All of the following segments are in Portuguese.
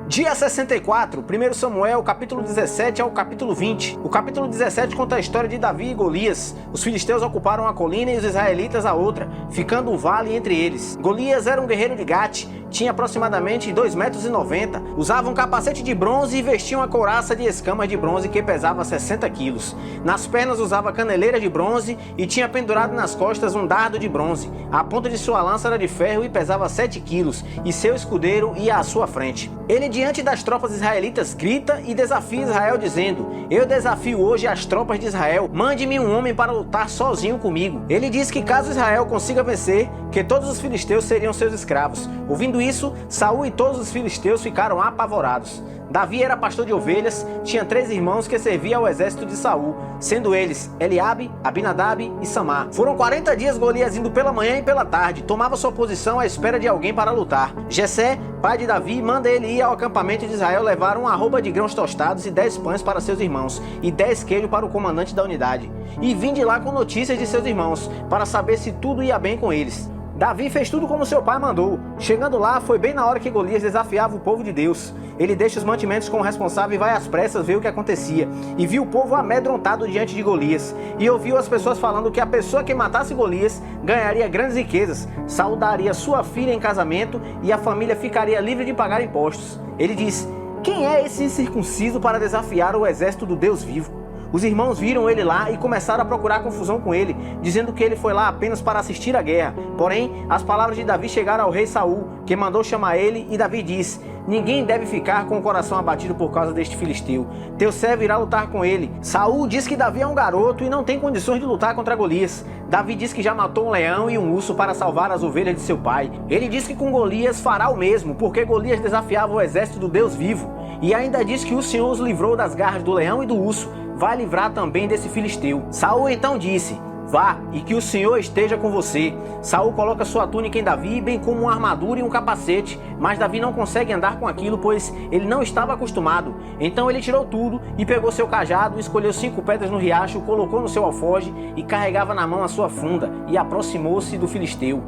Dia 64, 1 Samuel, capítulo 17 ao capítulo 20. O capítulo 17 conta a história de Davi e Golias. Os filisteus ocuparam a colina e os israelitas a outra, ficando um vale entre eles. Golias era um guerreiro de Gate, tinha aproximadamente 2,90 m, usava um capacete de bronze e vestia uma couraça de escamas de bronze que pesava 60 quilos. Nas pernas usava caneleira de bronze e tinha pendurado nas costas um dardo de bronze. A ponta de sua lança era de ferro e pesava 7 quilos, e seu escudeiro ia à sua frente. Ele, diante das tropas israelitas, grita e desafia Israel dizendo: eu desafio hoje as tropas de Israel, mande-me um homem para lutar sozinho comigo. Ele diz que caso Israel consiga vencer, que todos os filisteus seriam seus escravos. Ouvindo isso, Saul e todos os filisteus ficaram apavorados. Davi era pastor de ovelhas, tinha 3 irmãos que serviam ao exército de Saul, sendo eles Eliabe, Abinadab e Samar. Foram 40 dias Golias indo pela manhã e pela tarde, tomava sua posição à espera de alguém para lutar. Jessé, pai de Davi, manda ele ir ao acampamento de Israel levar uma arroba de grãos tostados e 10 pães para seus irmãos, e 10 queijos para o comandante da unidade. E vinde lá com notícias de seus irmãos, para saber se tudo ia bem com eles. Davi fez tudo como seu pai mandou. Chegando lá, foi bem na hora que Golias desafiava o povo de Deus. Ele deixa os mantimentos com o responsável e vai às pressas ver o que acontecia. E viu o povo amedrontado diante de Golias. E ouviu as pessoas falando que a pessoa que matasse Golias ganharia grandes riquezas. Saul daria sua filha em casamento e a família ficaria livre de pagar impostos. Ele diz: quem é esse incircunciso para desafiar o exército do Deus vivo? Os irmãos viram ele lá e começaram a procurar confusão com ele, dizendo que ele foi lá apenas para assistir à guerra. Porém, as palavras de Davi chegaram ao rei Saul, que mandou chamar ele, e Davi disse: ninguém deve ficar com o coração abatido por causa deste filisteu. Teu servo irá lutar com ele. Saul diz que Davi é um garoto e não tem condições de lutar contra Golias. Davi diz que já matou um leão e um urso para salvar as ovelhas de seu pai. Ele diz que com Golias fará o mesmo, porque Golias desafiava o exército do Deus vivo. E ainda diz que o Senhor os livrou das garras do leão e do urso, vai livrar também desse filisteu. Saul então disse: vá, e que o Senhor esteja com você. Saul coloca sua túnica em Davi, bem como uma armadura e um capacete, mas Davi não consegue andar com aquilo, pois ele não estava acostumado. Então ele tirou tudo e pegou seu cajado, escolheu 5 pedras no riacho, colocou no seu alforje e carregava na mão a sua funda, e aproximou-se do filisteu.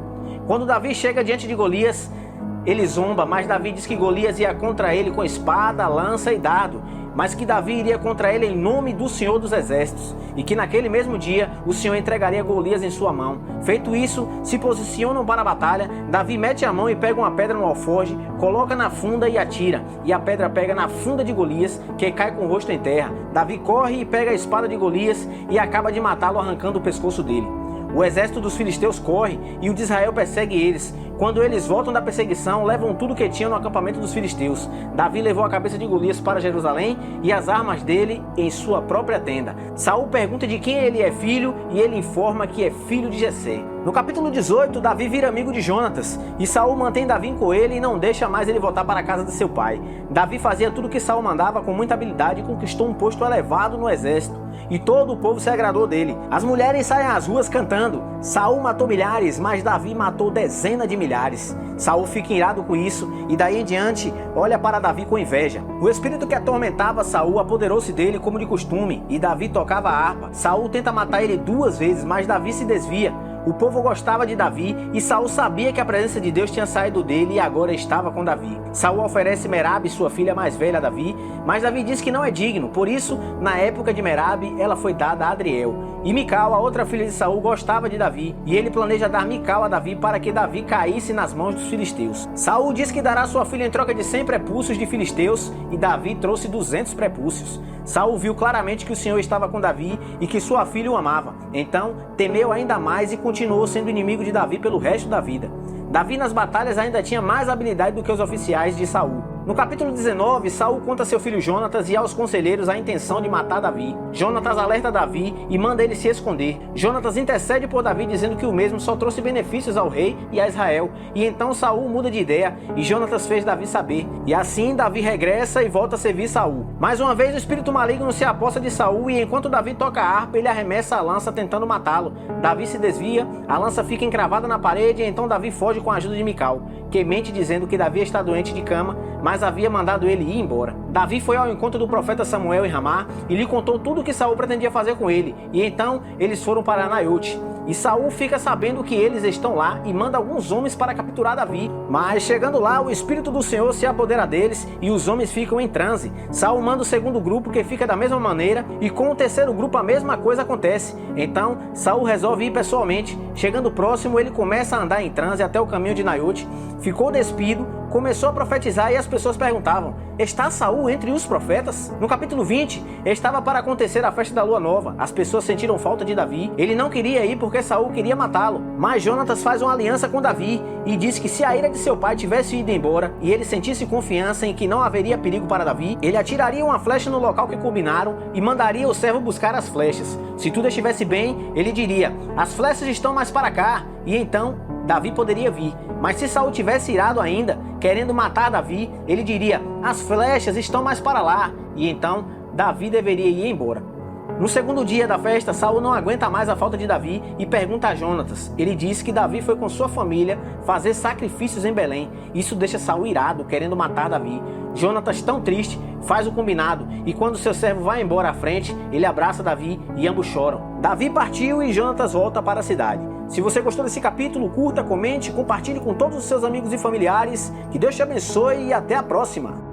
Quando Davi chega diante de Golias, ele zomba, mas Davi diz que Golias ia contra ele com espada, lança e dardo, mas que Davi iria contra ele em nome do Senhor dos Exércitos, e que naquele mesmo dia o Senhor entregaria Golias em sua mão. Feito isso, se posicionam para a batalha. Davi mete a mão e pega uma pedra no alforje, coloca na funda e atira, e a pedra pega na funda de Golias, que cai com o rosto em terra. Davi corre e pega a espada de Golias e acaba de matá-lo, arrancando o pescoço dele. O exército dos filisteus corre e o de Israel persegue eles. Quando eles voltam da perseguição, levam tudo que tinham no acampamento dos filisteus. Davi levou a cabeça de Golias para Jerusalém e as armas dele em sua própria tenda. Saul pergunta de quem ele é filho e ele informa que é filho de Jessé. No capítulo 18, Davi vira amigo de Jonatas e Saul mantém Davi com ele e não deixa mais ele voltar para a casa de seu pai. Davi fazia tudo que Saul mandava com muita habilidade e conquistou um posto elevado no exército. E todo o povo se agradou dele. As mulheres saem às ruas cantando: Saul matou milhares, mas Davi matou dezenas de milhares. Saul fica irado com isso e daí em diante olha para Davi com inveja. O espírito que atormentava Saul apoderou-se dele como de costume, e Davi tocava a harpa. Saul tenta matar ele 2 vezes, mas Davi se desvia. O povo gostava de Davi e Saul sabia que a presença de Deus tinha saído dele e agora estava com Davi. Saul oferece Merabe, sua filha mais velha, a Davi, mas Davi diz que não é digno. Por isso, na época de Merabe, ela foi dada a Adriel. E Mical, a outra filha de Saul, gostava de Davi, e ele planeja dar Mical a Davi para que Davi caísse nas mãos dos filisteus. Saul diz que dará sua filha em troca de 100 prepúcios de filisteus, e Davi trouxe 200 prepúcios. Saul viu claramente que o Senhor estava com Davi e que sua filha o amava. Então, temeu ainda mais e continuou sendo inimigo de Davi pelo resto da vida. Davi nas batalhas ainda tinha mais habilidade do que os oficiais de Saul. No capítulo 19, Saul conta a seu filho Jonatas e aos conselheiros a intenção de matar Davi. Jonatas alerta Davi e manda ele se esconder. Jonatas intercede por Davi dizendo que o mesmo só trouxe benefícios ao rei e a Israel. E então Saul muda de ideia e Jonatas fez Davi saber. E assim Davi regressa e volta a servir Saul. Mais uma vez o espírito maligno se aposta de Saul e enquanto Davi toca a harpa, ele arremessa a lança tentando matá-lo. Davi se desvia, a lança fica encravada na parede e então Davi foge com a ajuda de Mical, que mente dizendo que Davi está doente de cama, mas havia mandado ele ir embora. Davi foi ao encontro do profeta Samuel em Ramá e lhe contou tudo o que Saul pretendia fazer com ele. E então eles foram para Naiote. E Saul fica sabendo que eles estão lá e manda alguns homens para capturar Davi. Mas chegando lá, o Espírito do Senhor se apodera deles e os homens ficam em transe. Saul manda o segundo grupo, que fica da mesma maneira, e com o terceiro grupo a mesma coisa acontece. Então Saul resolve ir pessoalmente. Chegando próximo, ele começa a andar em transe até o caminho de Naiote. Ficou despido, começou a profetizar e as pessoas perguntavam: está Saul entre os profetas? No capítulo 20, estava para acontecer a festa da lua nova. As pessoas sentiram falta de Davi. Ele não queria ir porque Saul queria matá-lo. Mas Jonatas faz uma aliança com Davi e diz que se a ira de seu pai tivesse ido embora e ele sentisse confiança em que não haveria perigo para Davi, ele atiraria uma flecha no local que combinaram e mandaria o servo buscar as flechas. Se tudo estivesse bem, ele diria: as flechas estão mais para cá, e então Davi poderia vir. Mas se Saul tivesse irado ainda, querendo matar Davi, ele diria: as flechas estão mais para lá, e então Davi deveria ir embora. No segundo dia da festa, Saul não aguenta mais a falta de Davi e pergunta a Jonatas. Ele diz que Davi foi com sua família fazer sacrifícios em Belém. Isso deixa Saul irado, querendo matar Davi. Jonatas, tão triste, faz o combinado e quando seu servo vai embora à frente, ele abraça Davi e ambos choram. Davi partiu e Jonatas volta para a cidade. Se você gostou desse capítulo, curta, comente, compartilhe com todos os seus amigos e familiares. Que Deus te abençoe e até a próxima!